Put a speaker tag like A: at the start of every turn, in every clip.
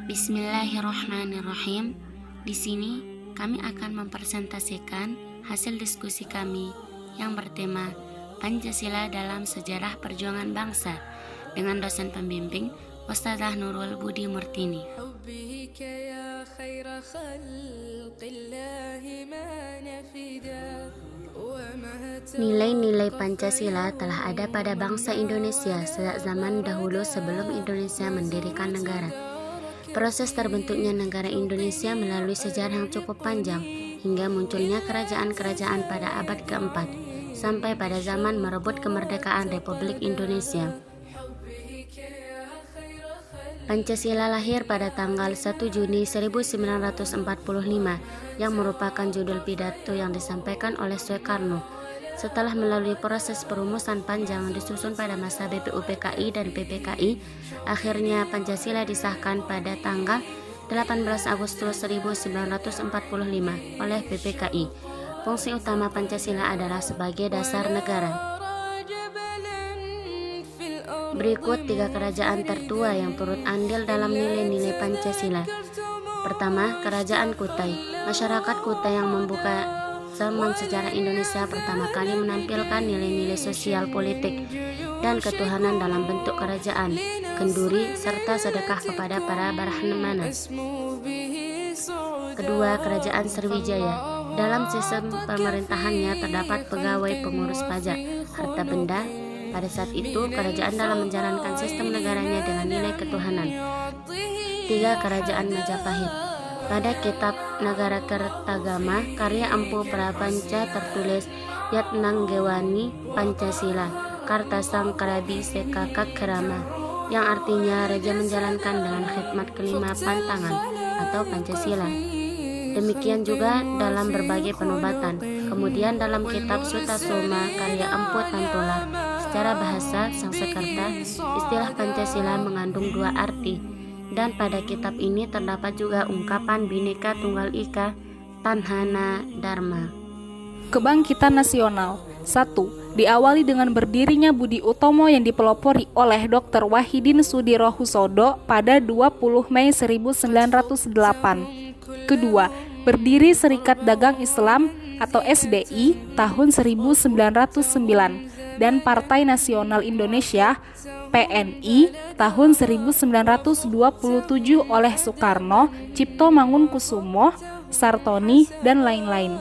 A: Bismillahirrahmanirrahim. Di sini kami akan mempresentasikan hasil diskusi kami yang bertema Pancasila dalam Sejarah Perjuangan Bangsa dengan dosen pembimbing Ustadzah Nurul Budi Murtini. Nilai-nilai Pancasila telah ada pada bangsa Indonesia sejak zaman dahulu sebelum Indonesia mendirikan negara. Proses terbentuknya negara Indonesia melalui sejarah yang cukup panjang, hingga munculnya kerajaan-kerajaan pada abad keempat, sampai pada zaman merebut kemerdekaan Republik Indonesia. Pancasila lahir pada tanggal 1 Juni 1945 yang merupakan judul pidato yang disampaikan oleh Soekarno. Setelah melalui proses perumusan panjang disusun pada masa BPUPKI dan PPKI, akhirnya Pancasila disahkan pada tanggal 18 Agustus 1945 oleh PPKI. Fungsi utama Pancasila adalah sebagai dasar negara. Berikut 3 kerajaan tertua yang turut andil dalam nilai-nilai Pancasila. Pertama, Kerajaan Kutai. Masyarakat Kutai yang membuka zaman sejarah Indonesia pertama kali menampilkan nilai-nilai sosial, politik, dan ketuhanan dalam bentuk kerajaan, kenduri, serta sedekah kepada para brahmana. Kedua, Kerajaan Sriwijaya. Dalam sistem pemerintahannya terdapat pegawai pengurus pajak, harta benda. Pada saat itu, kerajaan dalam menjalankan sistem negaranya dengan nilai ketuhanan. 3. Kerajaan Majapahit. Pada kitab Nagara Kertagama karya Empu Prapanca tertulis Yatnanggewani Pancasila Kartasang Karabi Sekakak Kerama, yang artinya raja menjalankan dengan khidmat kelima pantangan atau Pancasila. Demikian juga dalam berbagai penobatan. Kemudian dalam kitab Sutasoma karya Empu Tantular, secara bahasa Sangsekerta, istilah Pancasila mengandung 2 arti. Dan pada kitab ini terdapat juga ungkapan Bhinneka Tunggal Ika, Tanhana Dharma.
B: Kebangkitan Nasional. 1. Diawali dengan berdirinya Budi Utomo yang dipelopori oleh Dr. Wahidin Sudirohusodo pada 20 Mei 1908. Kedua, berdiri Serikat Dagang Islam atau SDI tahun 1909 dan Partai Nasional Indonesia PNI tahun 1927 oleh Soekarno, Cipto Mangunkusumo, Sartoni, dan lain-lain.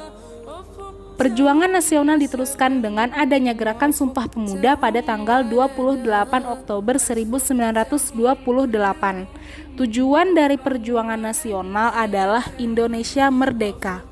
B: Perjuangan nasional diteruskan dengan adanya Gerakan Sumpah Pemuda pada tanggal 28 Oktober 1928. Tujuan dari perjuangan nasional adalah Indonesia merdeka.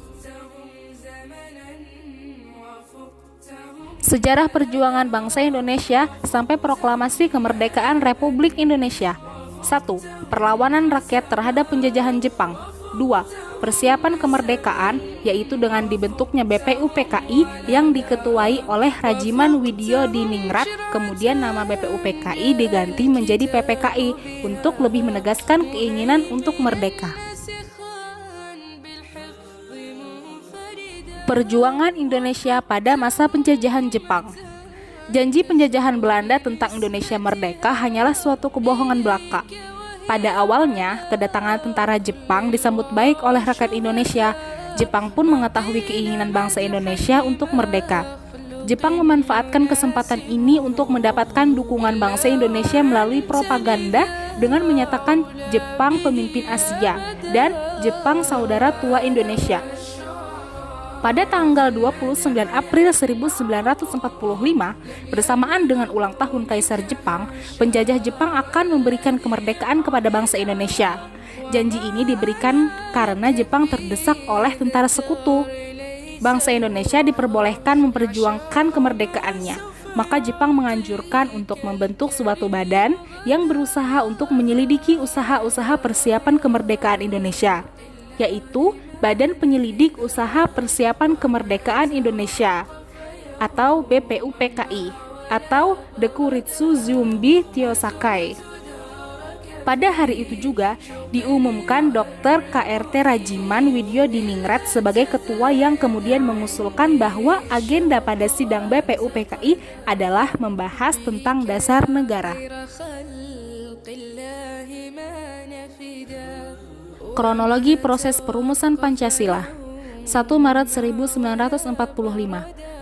B: Sejarah perjuangan bangsa Indonesia sampai proklamasi kemerdekaan Republik Indonesia. 1. Perlawanan rakyat terhadap penjajahan Jepang. 2. Persiapan kemerdekaan, yaitu dengan dibentuknya BPUPKI yang diketuai oleh Rajiman Widyodiningrat. Kemudian nama BPUPKI diganti menjadi PPKI untuk lebih menegaskan keinginan untuk merdeka. Perjuangan Indonesia pada masa penjajahan Jepang. Janji penjajahan Belanda tentang Indonesia merdeka hanyalah suatu kebohongan belaka. Pada awalnya, kedatangan tentara Jepang disambut baik oleh rakyat Indonesia. Jepang pun mengetahui keinginan bangsa Indonesia untuk merdeka. Jepang memanfaatkan kesempatan ini untuk mendapatkan dukungan bangsa Indonesia melalui propaganda dengan menyatakan Jepang pemimpin Asia dan Jepang saudara tua Indonesia. Pada tanggal 29 April 1945, bersamaan dengan ulang tahun Kaisar Jepang, penjajah Jepang akan memberikan kemerdekaan kepada bangsa Indonesia. Janji ini diberikan karena Jepang terdesak oleh tentara sekutu. Bangsa Indonesia diperbolehkan memperjuangkan kemerdekaannya. Maka Jepang menganjurkan untuk membentuk suatu badan yang berusaha untuk menyelidiki usaha-usaha persiapan kemerdekaan Indonesia, yaitu Badan Penyelidik Usaha Persiapan Kemerdekaan Indonesia atau BPUPKI atau Dekuritsu Zumbi Tyosakai. Pada hari itu juga diumumkan Dr. KRT Rajiman Widyodiningrat sebagai ketua yang kemudian mengusulkan bahwa agenda pada sidang BPUPKI adalah membahas tentang dasar negara. Kronologi proses perumusan Pancasila. 1 Maret 1945,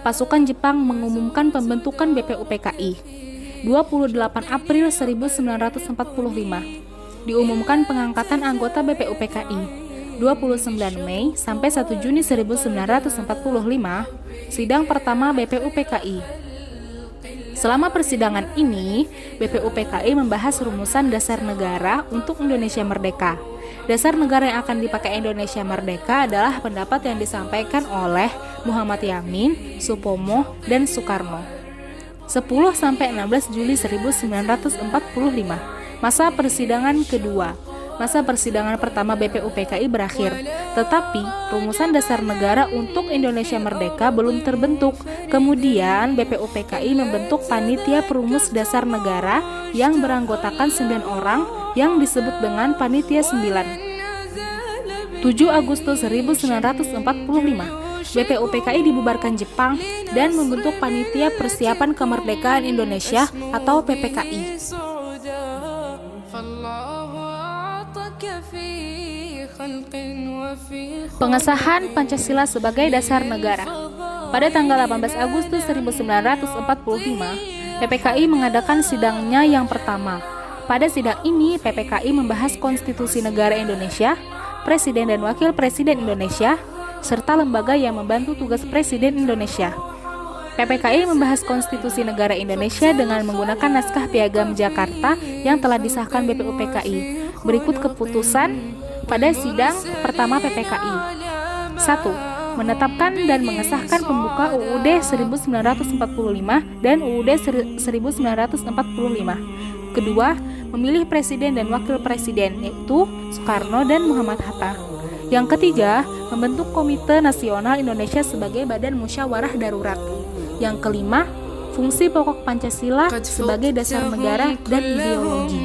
B: pasukan Jepang mengumumkan pembentukan BPUPKI. 28 April 1945, diumumkan pengangkatan anggota BPUPKI. 29 Mei sampai 1 Juni 1945, sidang pertama BPUPKI. Selama persidangan ini, BPUPKI membahas rumusan dasar negara untuk Indonesia Merdeka. Dasar negara yang akan dipakai Indonesia Merdeka adalah pendapat yang disampaikan oleh Muhammad Yamin, Supomo, dan Soekarno. 10-16 Juli 1945, masa persidangan kedua. Masa persidangan pertama BPUPKI berakhir, tetapi rumusan dasar negara untuk Indonesia Merdeka belum terbentuk. Kemudian BPUPKI membentuk Panitia Perumus Dasar Negara yang beranggotakan 9 orang yang disebut dengan Panitia 9. 7 Agustus 1945, BPUPKI dibubarkan Jepang dan membentuk Panitia Persiapan Kemerdekaan Indonesia atau PPKI. Pengesahan Pancasila sebagai dasar negara. Pada tanggal 18 Agustus 1945, PPKI mengadakan sidangnya yang pertama. Pada sidang ini, PPKI membahas Konstitusi Negara Indonesia, Presiden dan Wakil Presiden Indonesia, serta lembaga yang membantu tugas Presiden Indonesia. PPKI membahas Konstitusi Negara Indonesia dengan menggunakan naskah Piagam Jakarta yang telah disahkan BPUPKI. Berikut keputusan pada sidang pertama PPKI. 1. Menetapkan dan mengesahkan pembuka UUD 1945 dan UUD 1945. Kedua, memilih Presiden dan Wakil Presiden, yaitu Soekarno dan Muhammad Hatta. Yang ketiga, membentuk Komite Nasional Indonesia sebagai badan musyawarah darurat. Yang kelima, fungsi pokok Pancasila sebagai dasar negara dan ideologi.